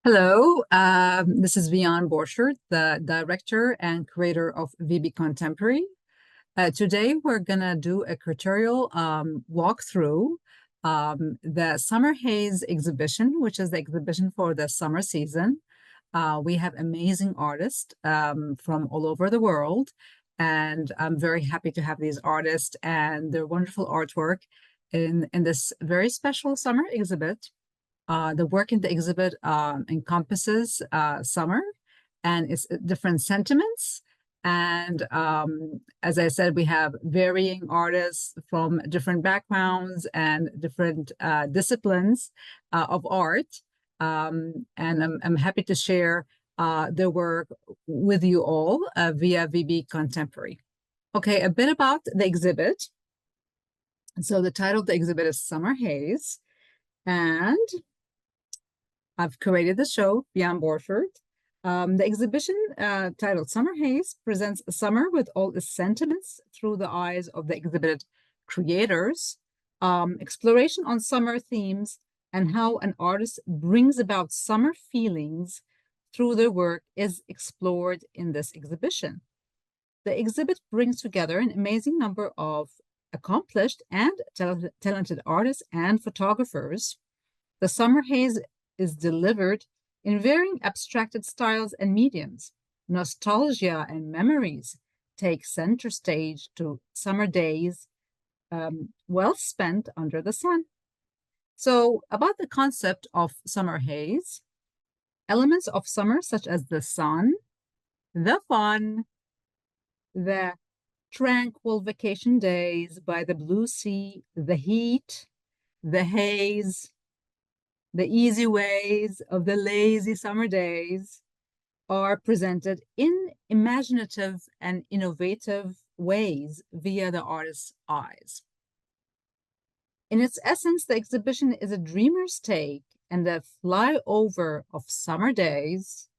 Hello, this is Vian Borchert, the director and curator of VB Contemporary. Today, we're going to do a curatorial walkthrough the Summer Haze exhibition, which is the exhibition for the summer season. We have amazing artists from all over the world, and I'm very happy to have these artists and their wonderful artwork in this very special summer exhibit. The work in the exhibit encompasses summer and its different sentiments. And as I said, we have varying artists from different backgrounds and different disciplines of art. And I'm happy to share their work with you all via VB Contemporary. Okay, a bit about the exhibit. So the title of the exhibit is Summer Haze. And I've curated the show, Vian Borchert. The exhibition titled Summer Haze presents summer with all its sentiments through the eyes of the exhibited creators, exploration on summer themes, and how an artist brings about summer feelings through their work is explored in this exhibition. The exhibit brings together an amazing number of accomplished and talented artists and photographers. The Summer Haze is delivered in varying abstracted styles and mediums. Nostalgia and memories take center stage to summer days well spent under the sun. So about the concept of summer haze, elements of summer such as the sun, the fun, the tranquil vacation days by the blue sea, the heat, the haze, the easy ways of the lazy summer days are presented in imaginative and innovative ways via the artist's eyes. In its essence, the exhibition is a dreamer's take and the flyover of summer days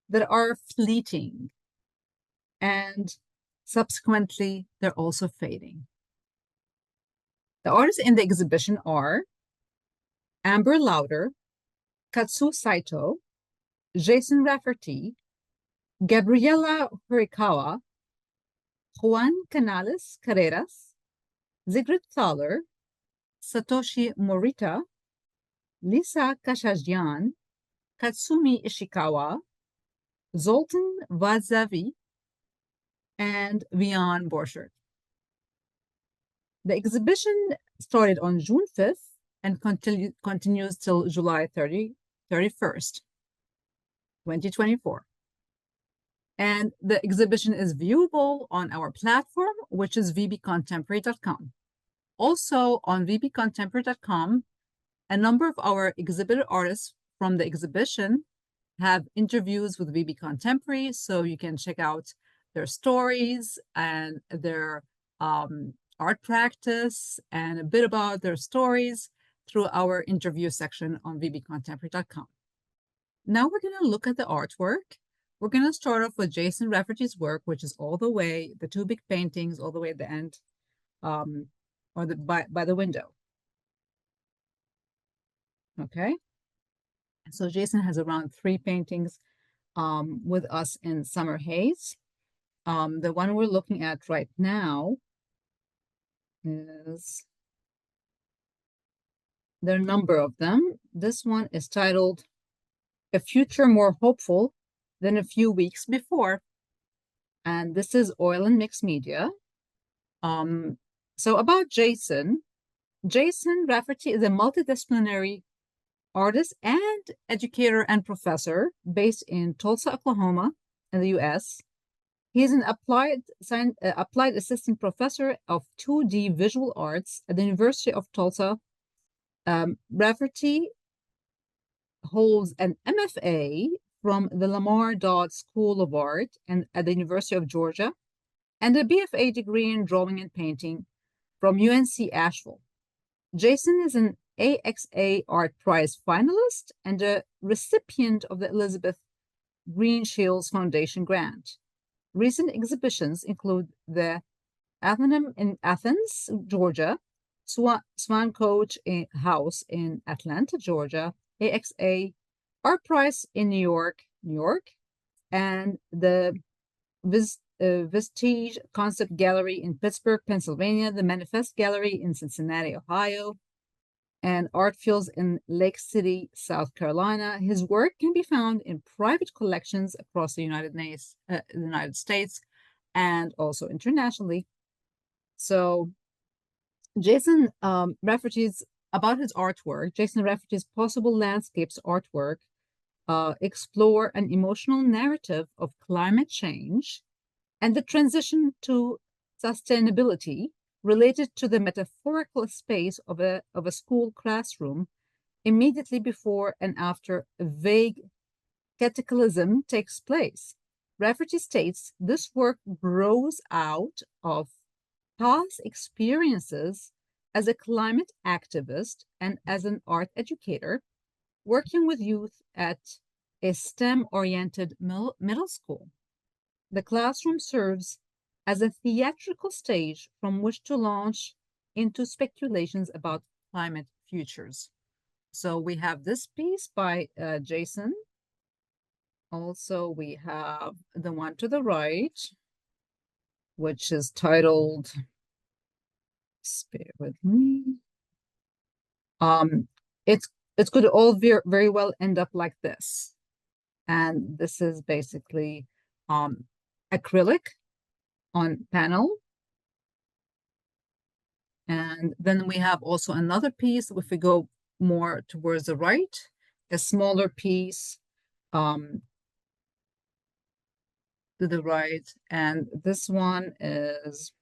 that are fleeting, and subsequently, they're also fading. The artists in the exhibition are Lauder, Kazu Saito, Jason Rafferty, Gabriela Horikawa, Juan Canals, Carreras, Sigrid Thaler, Satoshi Morita, Lisa Kachajian, Katsumi Ishikawa, Zoltán Vadászi, and Vian Borchert. The exhibition started on June 5th and continues till July 31st, 2024. And the exhibition is viewable on our platform, which is vbcontemporary.com. Also on vbcontemporary.com, a number of our exhibited artists from the exhibition have interviews with VB Contemporary, so you can check out their stories and their art practice and a bit about their stories through our interview section on vbcontemporary.com. Now we're going to look at the artwork. We're going to start off with Jason Rafferty's work, which is all the way, the two big paintings all the way at the end, or by the window. Okay. So Jason has around 3 paintings with us in Summer Haze. The one we're looking at right now is, there are a number of them. This one is titled A Future More Hopeful Than a Few Weeks Before. And this is oil and mixed media. So about Jason Rafferty is a multidisciplinary artist and educator and professor based in Tulsa, Oklahoma, in the US. He's an applied assistant professor of 2D visual arts at the University of Tulsa. Rafferty holds an MFA from the Lamar Dodd School of Art and at the University of Georgia, and a BFA degree in drawing and painting from UNC Asheville. Jason is an AXA Art Prize finalist and a recipient of the Elizabeth Greenshields Foundation grant. Recent exhibitions include the Athenaeum in Athens, Georgia, Swan Coach House in Atlanta, Georgia, AXA Art Prize in New York, New York, and the Vestige Concept Gallery in Pittsburgh, Pennsylvania, the Manifest Gallery in Cincinnati, Ohio, and art fields in Lake City, South Carolina. His work can be found in private collections across the United States and also internationally. So Jason Rafferty's about his artwork. Jason Rafferty's Possible Landscapes artwork explore an emotional narrative of climate change and the transition to sustainability related to the metaphorical space of a school classroom immediately before and after a vague cataclysm takes place. Rafferty states this work grows out of past experiences as a climate activist and as an art educator, working with youth at a STEM-oriented middle school. The classroom serves as a theatrical stage from which to launch into speculations about climate futures. So we have this piece by Jason. Also, we have the one to the right, which is titled, bear with me. It could all very well end up like this. And this is basically acrylic on panel. And then we have also another piece, if we go more towards the right, a smaller piece to the right. And this one is,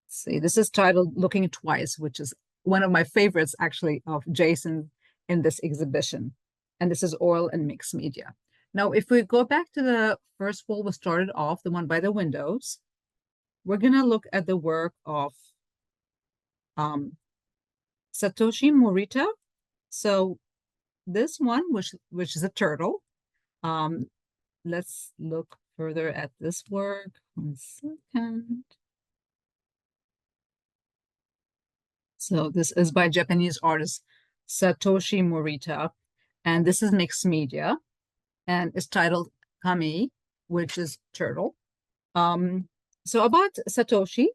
let's see, this is titled Looking Twice, which is one of my favorites actually of Jason in this exhibition. And this is oil and mixed media. Now, if we go back to the first wall we started off, the one by the windows, we're going to look at the work of Satoshi Morita. So this one, which is a turtle. Let's look further at this work. 1 second. So this is by Japanese artist Satoshi Morita, and this is mixed media, and it's titled Kami, which is turtle. So about Satoshi,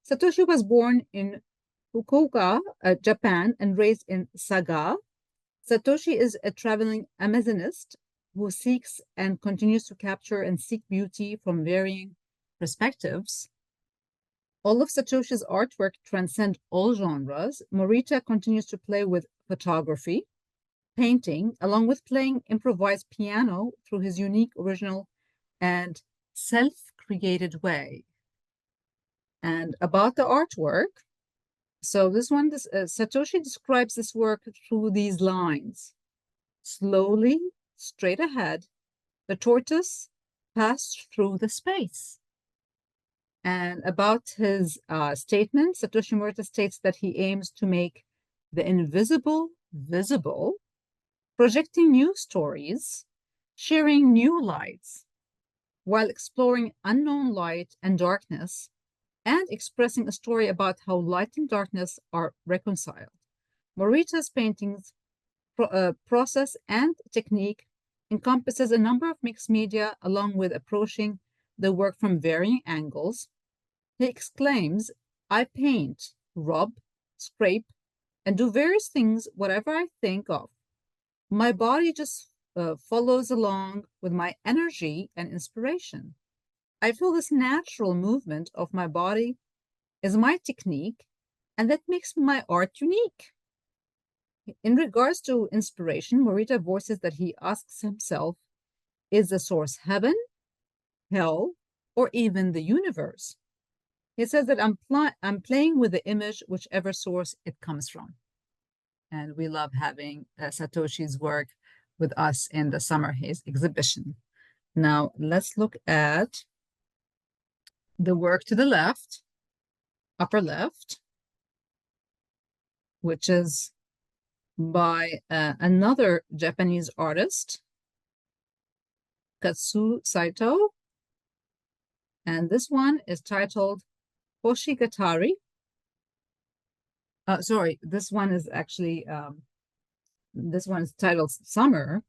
Satoshi was born in Fukuoka, Japan, and raised in Saga. Satoshi is a traveling Amazonist who seeks and continues to capture and seek beauty from varying perspectives. All of Satoshi's artwork transcend all genres. Morita continues to play with photography, painting, along with playing improvised piano through his unique, original, and self-created way. And about the artwork, so this one, Satoshi describes this work through these lines. Slowly, straight ahead, the tortoise passed through the space. And about his statement, Satoshi Morita states that he aims to make the invisible visible, projecting new stories, sharing new lights, while exploring unknown light and darkness, and expressing a story about how light and darkness are reconciled. Morita's paintings process and technique encompasses a number of mixed media, along with approaching the work from varying angles. He exclaims, I paint, rub, scrape, and do various things, whatever I think of. My body just follows along with my energy and inspiration. I feel this natural movement of my body is my technique, and that makes my art unique. In regards to inspiration, Morita voices that he asks himself, is the source heaven, hell, or even the universe? He says that I'm playing with the image, whichever source it comes from. And we love having Satoshi's work with us in the Summer Haze exhibition. Now, let's look at the work to the left, upper left, which is by another Japanese artist, Kazu Saito. And this one is titled Hoshigatari. Sorry, this one is actually This one's titled Summer.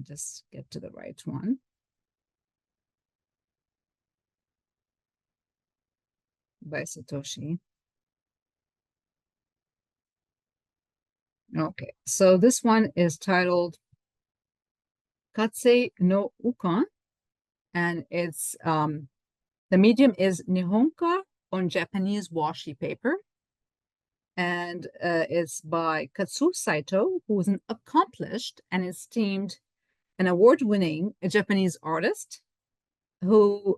Just get to the right one. By Satoshi. Okay, so this one is titled Katsei no Ukan, and it's the medium is Nihonka on Japanese washi paper, and it's by Kazu Saito, who is an accomplished and esteemed and award-winning Japanese artist who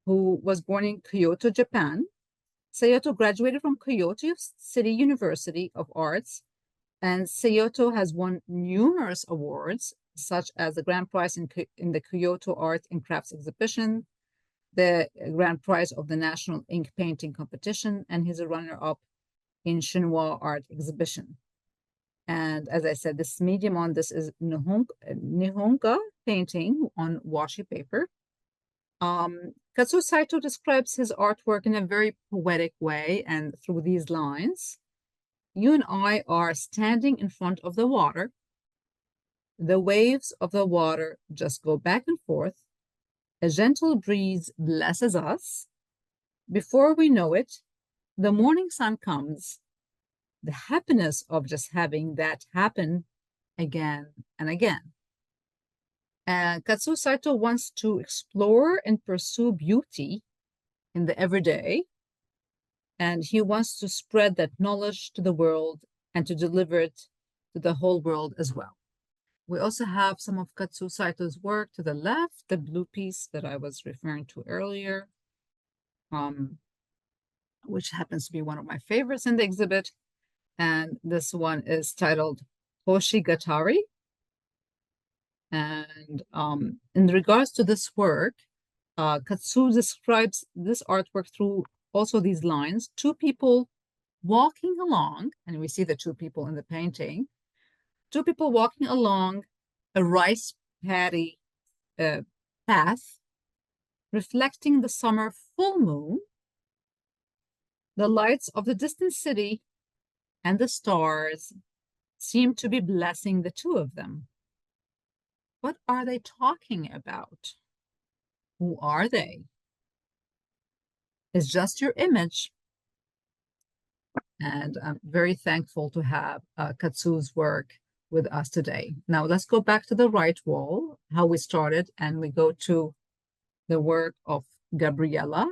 was born in Kyoto, Japan. Saito graduated from Kyoto City University of Arts, and Saito has won numerous awards, such as the Grand Prize in the Kyoto Art and Crafts Exhibition, the Grand Prize of the National Ink Painting Competition, and he's a runner-up in Shinwa Art Exhibition. And as I said, this medium on this is Nihonka painting on washi paper. Kazu Saito describes his artwork in a very poetic way, and through these lines: you and I are standing in front of the water. The waves of the water just go back and forth. A gentle breeze blesses us. Before we know it, the morning sun comes. The happiness of just having that happen again and again. Kazu Saito wants to explore and pursue beauty in the everyday, and he wants to spread that knowledge to the world and to deliver it to the whole world as well. We also have some of Kazu Saito's work to the left, the blue piece that I was referring to earlier, which happens to be one of my favorites in the exhibit. And this one is titled Hoshigatari. And in regards to this work, Kazu describes this artwork through also these lines: two people walking along, and we see the two people in the painting, two people walking along a rice paddy path, reflecting the summer full moon, the lights of the distant city, and the stars seem to be blessing the two of them. What are they talking about? Who are they? It's just your image. And I'm very thankful to have Kazu's work with us today. Now let's go back to the right wall, how we started, and we go to the work of Gabriela,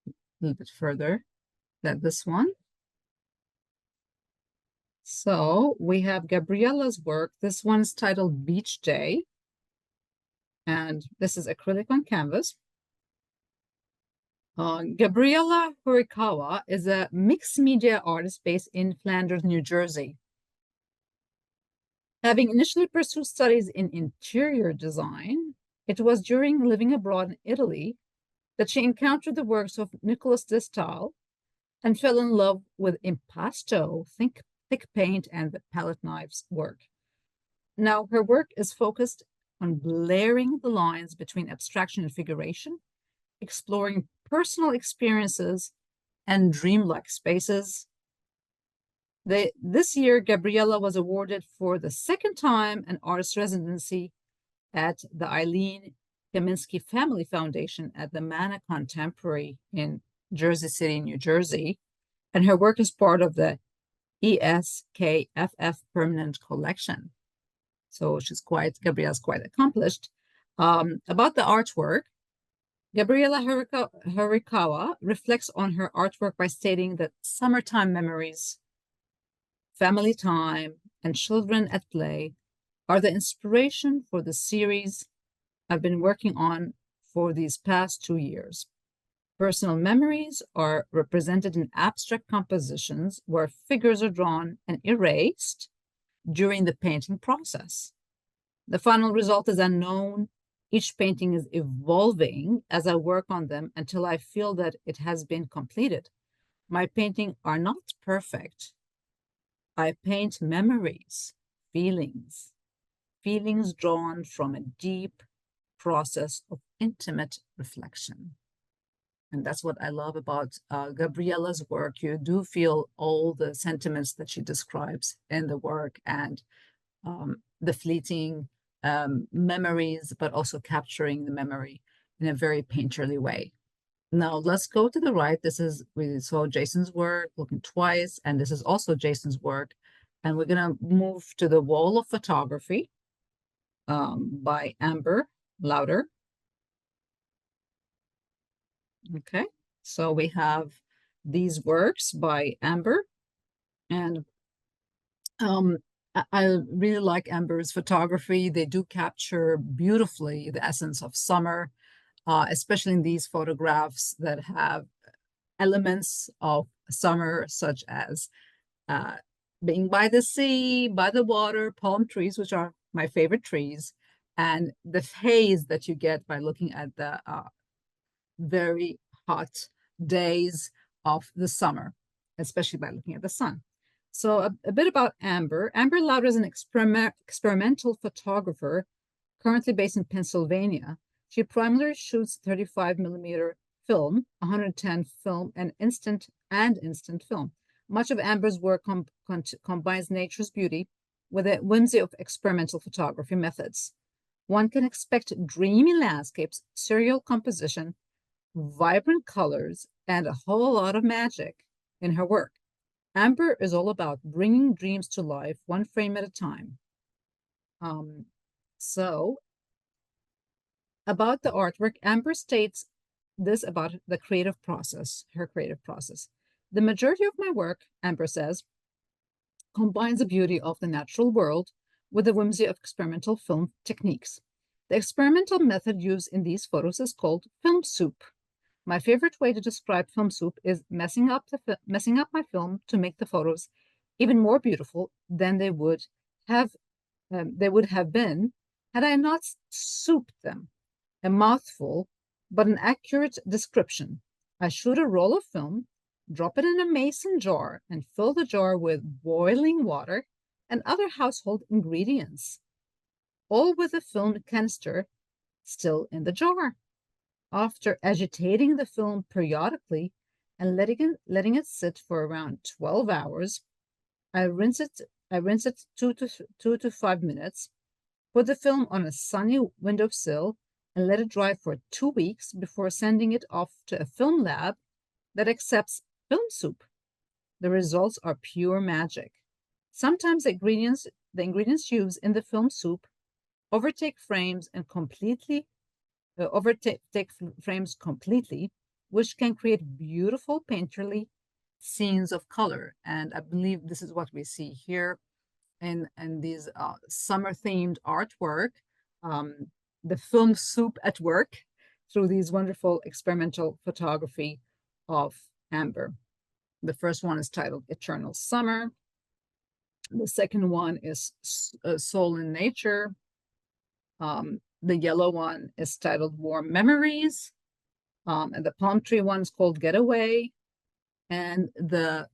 a little bit further than this one. So we have Gabriela's work. This one's titled Beach Day, and this is acrylic on canvas. Gabriela Horikawa is a mixed media artist based in Flanders, New Jersey. Having initially pursued studies in interior design, it was during living abroad in Italy that she encountered the works of Nicolas de Stael and fell in love with impasto, thick paint, and the palette knives work. Now, her work is focused on blurring the lines between abstraction and figuration, exploring personal experiences and dreamlike spaces. This year, Gabriela was awarded for the second time an artist residency at the Eileen Kaminsky Family Foundation at the Mana Contemporary in Jersey City, New Jersey. And her work is part of the ESKFF Permanent Collection. So Gabriela's quite accomplished. About the artwork, Gabriela Horikawa reflects on her artwork by stating that summertime memories, family time, and children at play are the inspiration for the series I've been working on for these past 2 years. Personal memories are represented in abstract compositions where figures are drawn and erased during the painting process. The final result is unknown. Each painting is evolving as I work on them until I feel that it has been completed. My paintings are not perfect. I paint memories, feelings drawn from a deep process of intimate reflection. And that's what I love about Gabriela's work. You do feel all the sentiments that she describes in the work, and the fleeting memories, but also capturing the memory in a very painterly way. Now let's go to the right. We saw Jason's work, Looking Twice, and this is also Jason's work. And we're gonna move to the Wall of Photography by Amber Lauder. Okay, so we have these works by Amber, and I really like Amber's photography. They do capture beautifully the essence of summer, especially in these photographs that have elements of summer, such as being by the sea, by the water, palm trees, which are my favorite trees, and the haze that you get by looking at the very hot days of the summer, especially by looking at the sun. So a bit about Amber. Amber Lauder is an experimental photographer currently based in Pennsylvania. She primarily shoots 35 millimeter film, 110 film, and instant film. Much of Amber's work combines nature's beauty with a whimsy of experimental photography methods. One can expect dreamy landscapes, serial composition, vibrant colors, and a whole lot of magic in her work. Amber is all about bringing dreams to life, one frame at a time. So, about the artwork, Amber states this about the creative process, her creative process. The majority of my work, Amber says, combines the beauty of the natural world with the whimsy of experimental film techniques. The experimental method used in these photos is called film soup. My favorite way to describe film soup is messing up my film to make the photos even more beautiful than they would have been had I not souped them. A mouthful, but an accurate description. I shoot a roll of film, drop it in a mason jar, and fill the jar with boiling water and other household ingredients, all with the film canister still in the jar. After agitating the film periodically and letting it sit for around 12 hours, I rinse it 2 to 5 minutes, put the film on a sunny windowsill, and let it dry for 2 weeks before sending it off to a film lab that accepts film soup. The results are pure magic. Sometimes the ingredients used in the film soup overtake frames completely, which can create beautiful painterly scenes of color. And I believe this is what we see here in these summer-themed artwork, the film soup at work through these wonderful experimental photography of Amber. The first one is titled Eternal Summer. The second one is Soul in Nature. The yellow one is titled Warm Memories. And the palm tree one is called Getaway. And the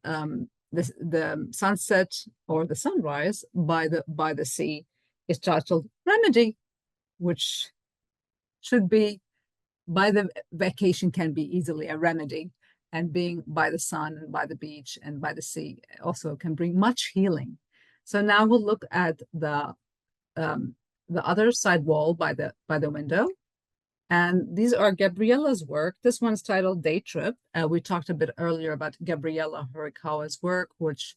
sunset or the sunrise by the sea is titled Remedy, which should be by the vacation can be easily a remedy, and being by the sun and by the beach and by the sea also can bring much healing. So now we'll look at the other side wall by the window. And these are Gabriela's work. This one's titled Day Trip. We talked a bit earlier about Gabriela Horikawa's work, which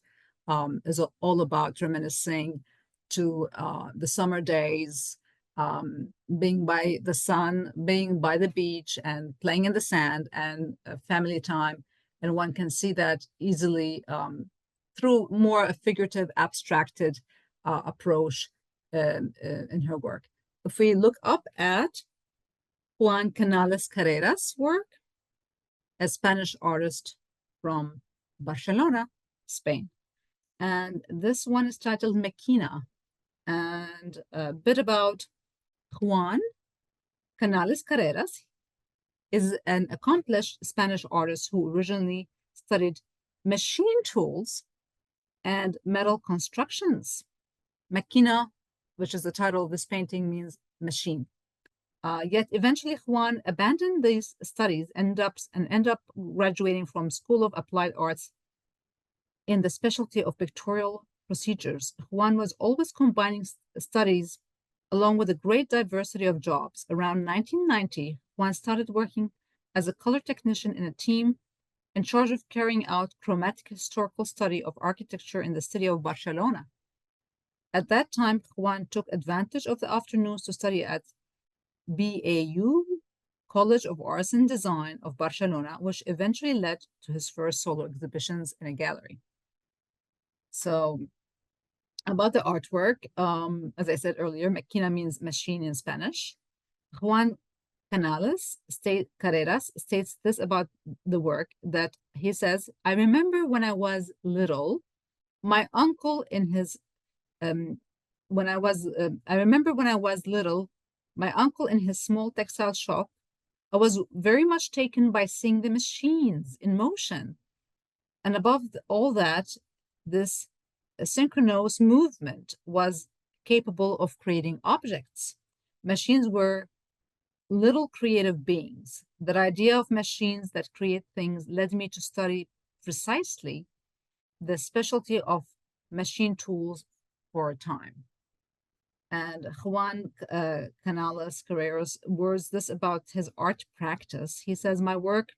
is all about reminiscing to the summer days, being by the sun, being by the beach, and playing in the sand, and family time. And one can see that easily through more a figurative, abstracted approach in her work. If we look up at Juan Carreras' work, a Spanish artist from Barcelona, Spain. And this one is titled Mequina. And a bit about Juan Carreras is an accomplished Spanish artist who originally studied machine tools and metal constructions. Mequina, which is the title of this painting, means machine. Yet eventually Juan abandoned these studies and end up graduating from School of Applied Arts in the specialty of pictorial procedures. Juan was always combining studies along with a great diversity of jobs. Around 1990, Juan started working as a color technician in a team in charge of carrying out chromatic historical study of architecture in the city of Barcelona. At that time, Juan took advantage of the afternoons to study at BAU, College of Arts and Design of Barcelona, which eventually led to his first solo exhibitions in a gallery. So about the artwork, as I said earlier, Maquina means machine in Spanish. Juan Carreras states this about the work, that he says, I remember when I was little, my uncle in his, I remember when I was little, my uncle in his small textile shop, I was very much taken by seeing the machines in motion. And above all that, this synchronous movement was capable of creating objects. Machines were little creative beings. That idea of machines that create things led me to study precisely the specialty of machine tools for a time. And Juan Canales Carreras words this about his art practice. He says, my work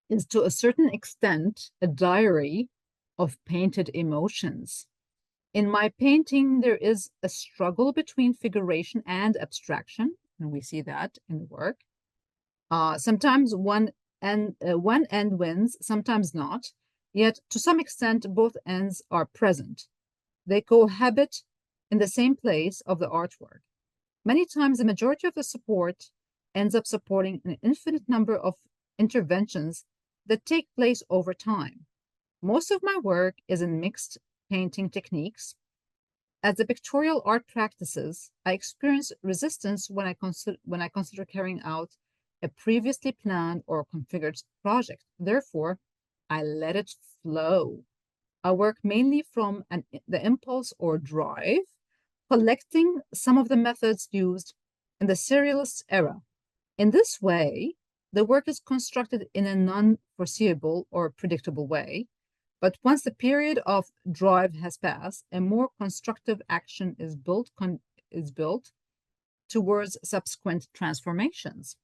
is to a certain extent a diary of painted emotions. In my painting, there is a struggle between figuration and abstraction, and we see that in the work. Sometimes one end wins, sometimes not, yet to some extent both ends are present. They cohabit in the same place of the artwork. Many times the majority of the support ends up supporting an infinite number of interventions that take place over time. Most of my work is in mixed painting techniques. As the pictorial art practices, I experience resistance when I consider carrying out a previously planned or configured project. Therefore, I let it flow. I work mainly from the impulse or drive, collecting some of the methods used in the Surrealist era. In this way, the work is constructed in a non-foreseeable or predictable way, but once the period of drive has passed, a more constructive action is built towards subsequent transformations.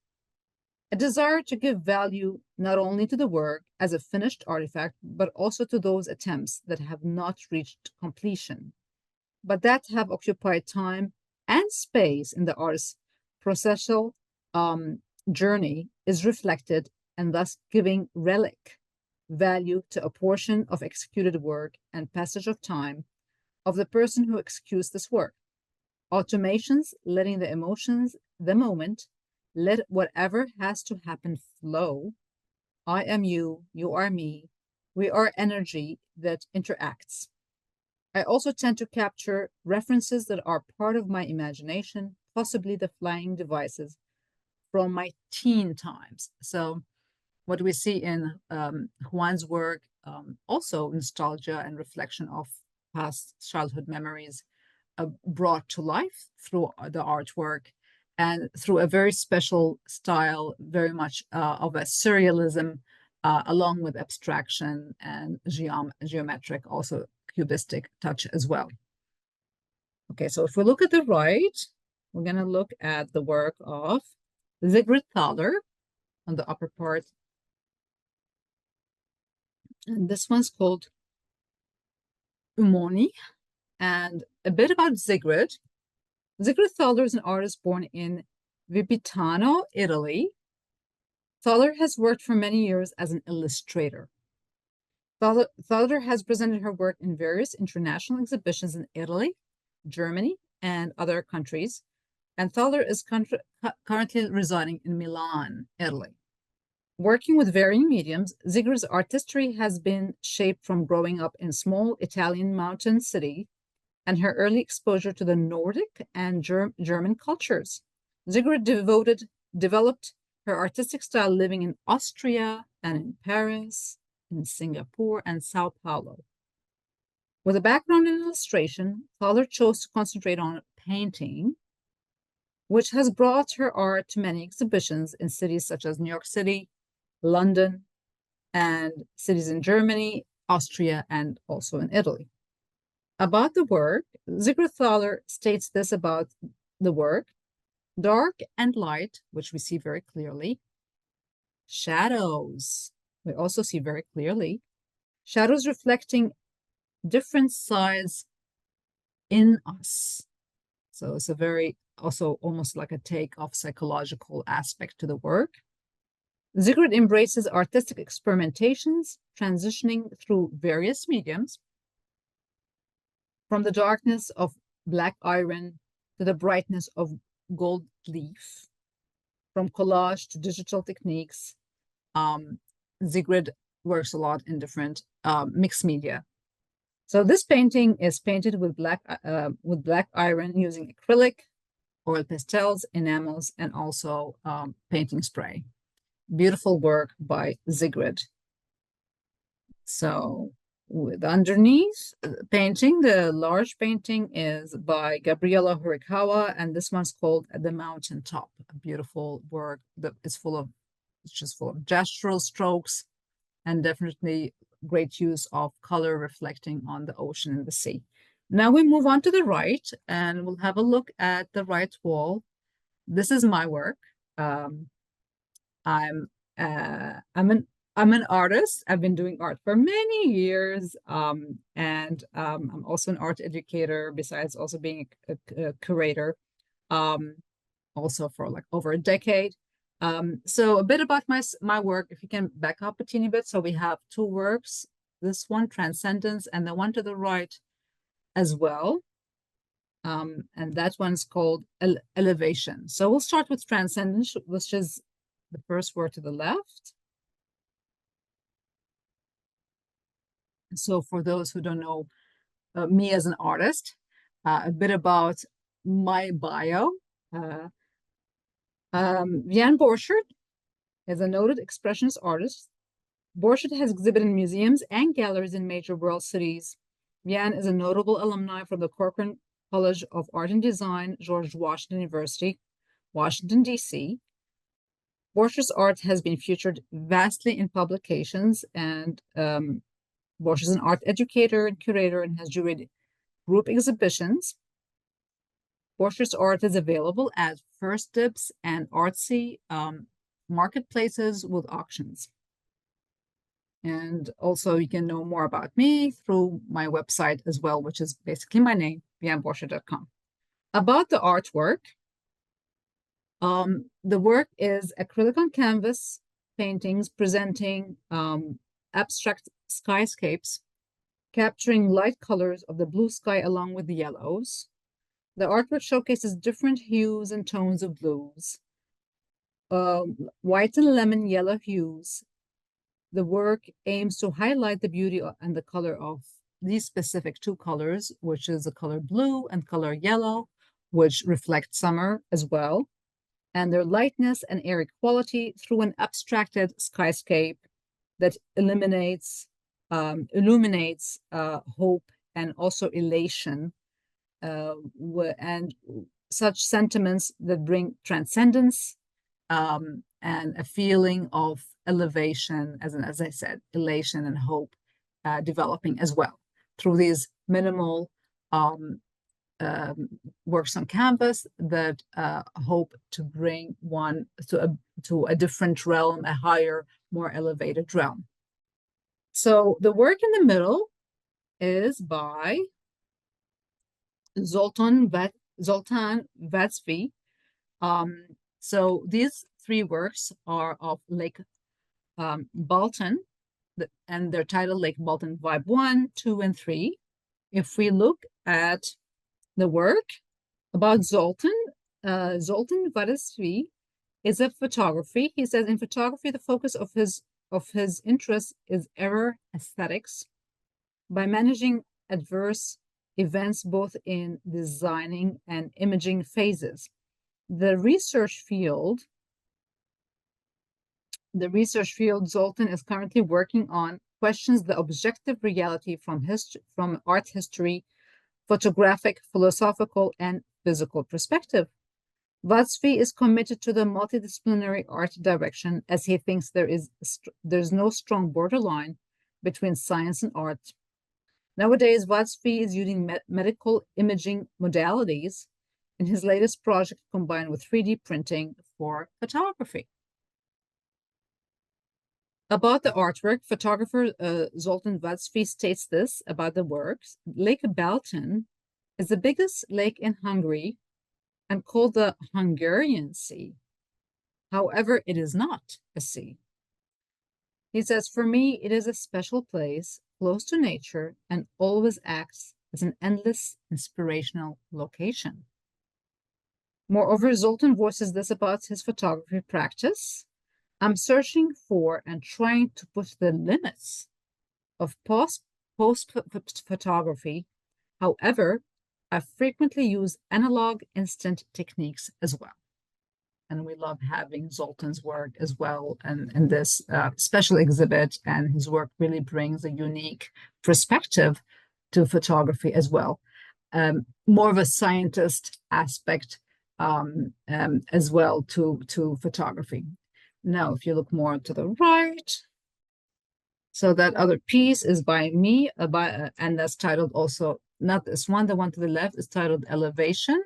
A desire to give value not only to the work as a finished artifact, but also to those attempts that have not reached completion, but that have occupied time and space in the artist's processual journey is reflected, and thus giving relic value to a portion of executed work and passage of time of the person who executes this work. Automations, letting the emotions, the moment, let whatever has to happen flow. I am you, you are me. We are energy that interacts. I also tend to capture references that are part of my imagination, possibly the flying devices from my teen times. So what we see in Juan's work, also nostalgia and reflection of past childhood memories brought to life through the artwork and through a very special style, very much of a surrealism, along with abstraction and geometric, also cubistic touch as well. Okay, so if we look at the right, we're going to look at the work of Sigrid Thaler on the upper part. And this one's called Umoni. And a bit about Sigrid. Sigrid Thaler is an artist born in Vipitano, Italy. Thaler has worked for many years as an illustrator. Thaler has presented her work in various international exhibitions in Italy, Germany, and other countries. And Thaler is currently residing in Milan, Italy. Working with varying mediums, Sigrid's artistry has been shaped from growing up in small Italian mountain city and her early exposure to the Nordic and German cultures. Sigrid developed her artistic style living in Austria and in Paris, in Singapore, and Sao Paulo. With a background in illustration, Thaler chose to concentrate on painting which has brought her art to many exhibitions in cities such as New York City, London, and cities in Germany, Austria, and also in Italy. About the work, Sigrid Thaler states this about the work: dark and light, which we see very clearly. Shadows, we also see very clearly. Shadows reflecting different sides in us. So it's a very, also almost like a take of psychological aspect to the work. Sigrid embraces artistic experimentations, transitioning through various mediums, from the darkness of black iron to the brightness of gold leaf, from collage to digital techniques. Sigrid works a lot in different mixed media. So this painting is painted with black iron using acrylic, oil pastels, enamels, and also painting spray. Beautiful work by Sigrid. So with underneath painting, the large painting is by Gabriela Horikawa, and this one's called The Mountain Top. A beautiful work that is just full of gestural strokes, and definitely great use of color reflecting on the ocean and the sea. Now we move on to the right, and we'll have a look at the right wall. This is my work. I'm an artist. I've been doing art for many years, and I'm also an art educator. Besides also being a curator, also for like over a decade. So a bit about my work. If you can back up a teeny bit, so we have two works. This one, Transcendence, and the one to the right as well. And that one's called Elevation. So we'll start with Transcendence, which is the first word to the left. So for those who don't know me as an artist, a bit about my bio. Vian Borchert is a noted expressionist artist. Borchert has exhibited in museums and galleries in major world cities. Vian is a notable alumni from the Corcoran College of Art and Design, George Washington University, Washington, D.C. Borchert's art has been featured vastly in publications, and Borchert is an art educator and curator and has curated group exhibitions. Borchert's art is available at First Dibs and Artsy marketplaces with auctions. And also you can know more about me through my website as well, which is basically my name, vianborchert.com. About the artwork, the work is acrylic on canvas paintings presenting abstract skyscapes, capturing light colors of the blue sky along with the yellows. The artwork showcases different hues and tones of blues, white and lemon yellow hues. The work aims to highlight the beauty and the color of these specific two colors, which is the color blue and color yellow, which reflect summer as well, and their lightness and airy quality through an abstracted skyscape that illuminates hope and also elation, and such sentiments that bring transcendence and a feeling of elevation, as I said, elation and hope developing as well through these minimal works on canvas that hope to bring one to a different realm, a higher, more elevated realm. So the work in the middle is by Zoltán Vadászi. So these three works are of Lake Baltan, and they're titled Lake Baltan Vibe 1, 2, and 3. If we look at the work about Zoltán Vadászi is a photography. He says in photography, the focus of his interest is error aesthetics. By managing adverse events both in designing and imaging phases. The research field Zoltán is currently working on questions the objective reality from art history, photographic, philosophical, and physical perspective. Vadászi is committed to the multidisciplinary art direction as he thinks there's no strong borderline between science and art. Nowadays, Vadászi is using medical imaging modalities in his latest project combined with 3D printing for photography. About the artwork, photographer Zoltán Vadászi states this about the works. Lake Balton is the biggest lake in Hungary and called the Hungarian Sea. However, it is not a sea. He says, for me, it is a special place, close to nature, and always acts as an endless inspirational location. Moreover, Zoltán voices this about his photography practice. I'm searching for and trying to push the limits of post photography. However, I frequently use analog instant techniques as well. And we love having Zoltán's work as well and this special exhibit, and his work really brings a unique perspective to photography as well. More of a scientist aspect as well to photography. Now, if you look more to the right, so that other piece is by me, and that's titled also, not this one, the one to the left is titled Elevation.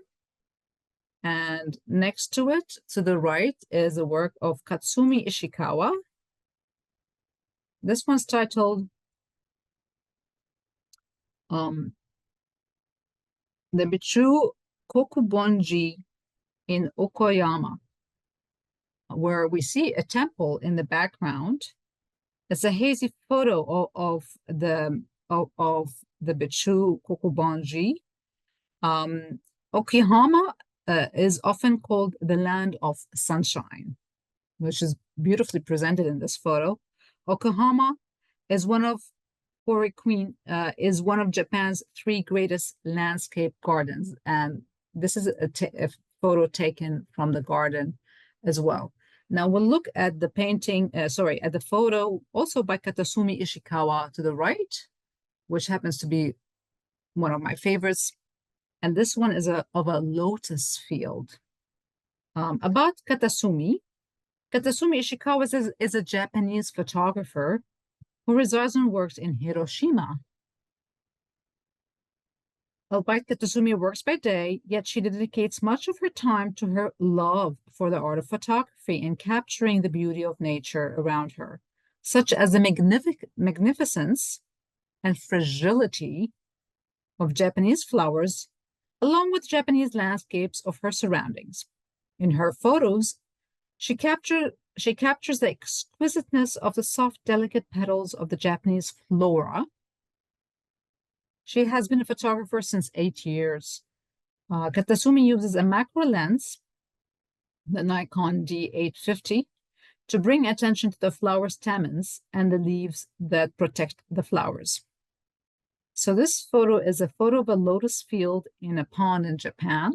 And next to it, to the right, is a work of Katsumi Ishikawa. This one's titled The Bichu Kokubonji in Okoyama, where we see a temple in the background. It's a hazy photo of the Bichu Kokubonji. Okayama is often called the land of sunshine, which is beautifully presented in this photo. Okayama is one of Japan's 3 greatest landscape gardens, and this is a photo taken from the garden as well. Now we'll look at the painting, at the photo also by Katsumi Ishikawa to the right, which happens to be one of my favorites. And this one is of a lotus field. About Katsumi Ishikawa is a Japanese photographer who resides and works in Hiroshima. Albeit Katsumi works by day, yet she dedicates much of her time to her love for the art of photography and capturing the beauty of nature around her, such as the magnificence and fragility of Japanese flowers, along with Japanese landscapes of her surroundings. In her photos, she captures the exquisiteness of the soft, delicate petals of the Japanese flora. She has been a photographer since 8 years. Katsumi uses a macro lens, the Nikon D850, to bring attention to the flower stamens and the leaves that protect the flowers. So this photo is a photo of a lotus field in a pond in Japan.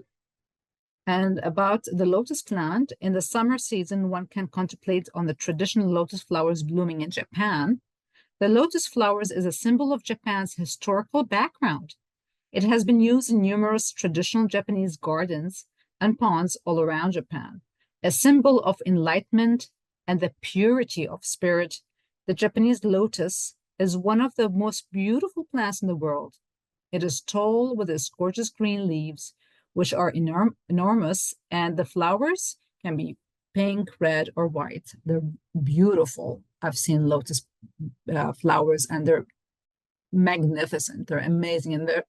And about the lotus plant, in the summer season, one can contemplate on the traditional lotus flowers blooming in Japan. The lotus flowers is a symbol of Japan's historical background. It has been used in numerous traditional Japanese gardens and ponds all around Japan. A symbol of enlightenment and the purity of spirit, the Japanese lotus is one of the most beautiful plants in the world. It is tall with its gorgeous green leaves, which are enormous, and the flowers can be pink, red, or white. They're beautiful. I've seen lotus flowers, and they're magnificent. They're amazing, and they're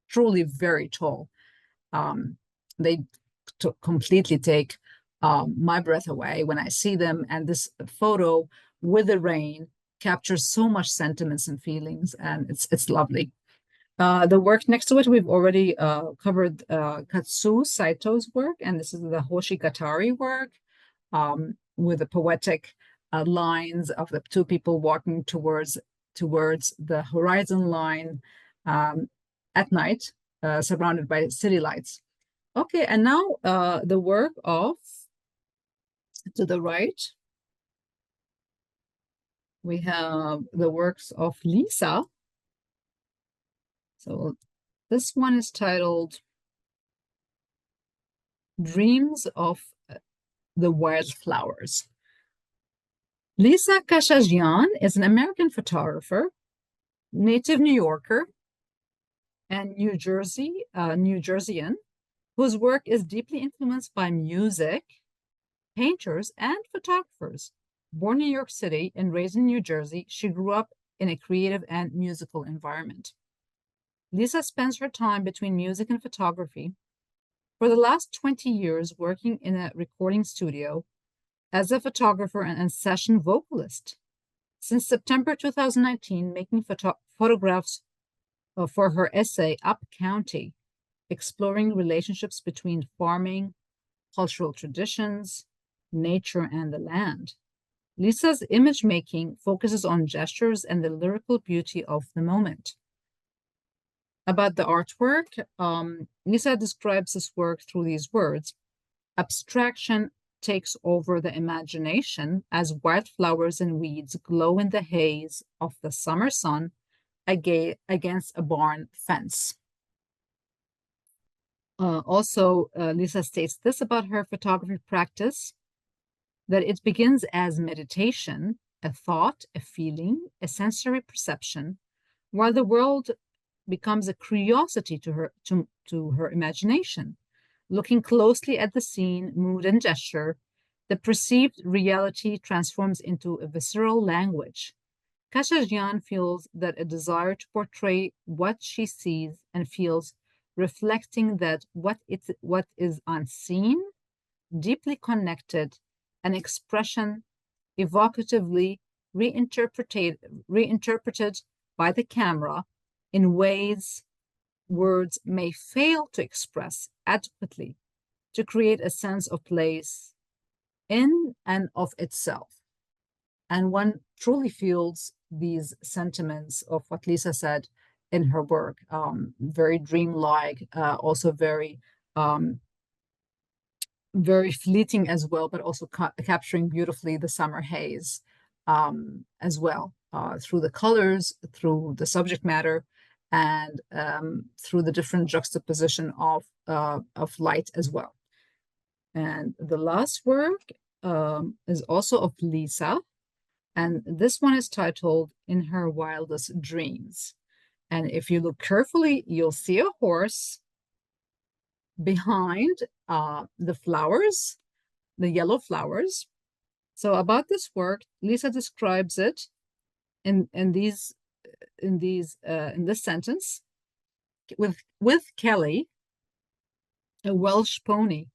truly very tall. They completely take my breath away when I see them, and this photo with the rain captures so much sentiments and feelings, and it's lovely. The work next to it, we've already covered Kazu Saito's work, and this is the Hoshigatari work with the poetic lines of the 2 people walking towards the horizon line at night, surrounded by city lights. Okay, and now the work of, to the right, we have the works of Lisa. So this one is titled Dreams of the Wildflowers. Lisa Kachajian is an American photographer, native New Yorker, and New Jerseyan, whose work is deeply influenced by music, painters, and photographers. Born in New York City and raised in New Jersey, she grew up in a creative and musical environment. Lisa spends her time between music and photography. For the last 20 years, working in a recording studio as a photographer and session vocalist. Since September 2019, making photographs for her essay, Up County, exploring relationships between farming, cultural traditions, nature, and the land. Lisa's image making focuses on gestures and the lyrical beauty of the moment. About the artwork, Lisa describes this work through these words. Abstraction takes over the imagination as wildflowers and weeds glow in the haze of the summer sun against a barn fence. Lisa states this about her photography practice, that it begins as meditation, a thought, a feeling, a sensory perception, while the world becomes a curiosity to her imagination. Looking closely at the scene, mood, and gesture, the perceived reality transforms into a visceral language. Kachajian feels that a desire to portray what she sees and feels, reflecting that what is unseen, deeply connected, an expression evocatively reinterpreted by the camera in ways words may fail to express adequately, to create a sense of place in and of itself. And one truly feels these sentiments of what Lisa said in her work, very dreamlike, also very fleeting as well, but also capturing beautifully the summer haze as well, through the colors, through the subject matter, and through the different juxtaposition of light as well. And the last work is also of Lisa, and this one is titled In Her Wildest Dreams. And if you look carefully, you'll see a horse behind the flowers, the yellow flowers. So about this work, Lisa describes it in this sentence: with Kelly, a Welsh pony,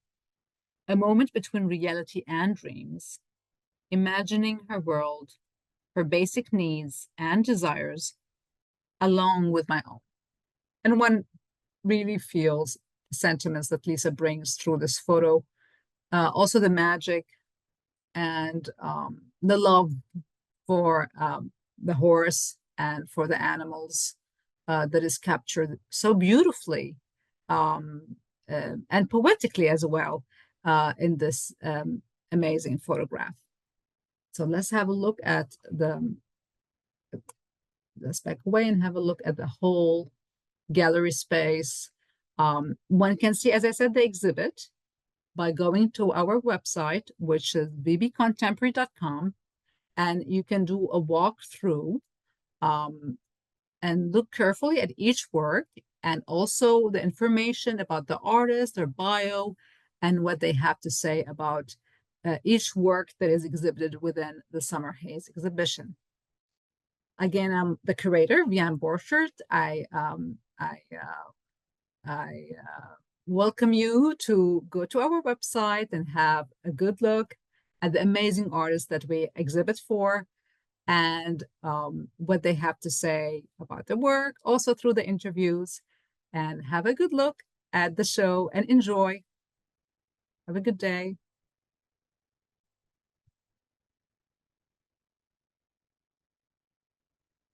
a moment between reality and dreams, imagining her world, her basic needs and desires, along with my own. And one really feels the sentiments that Lisa brings through this photo, also the magic and the love for the horse and for the animals that is captured so beautifully and poetically as well in this amazing photograph. So let's have a look at let's back away and have a look at the whole gallery space. One can see, as I said, the exhibit by going to our website, which is vbcontemporary.com, and you can do a walkthrough and look carefully at each work and also the information about the artist, their bio, and what they have to say about each work that is exhibited within the Summer Haze exhibition. Again, I'm the curator, Vian Borchert. I welcome you to go to our website and have a good look at the amazing artists that we exhibit for and what they have to say about the work, also through the interviews, and have a good look at the show and enjoy. Have a good day.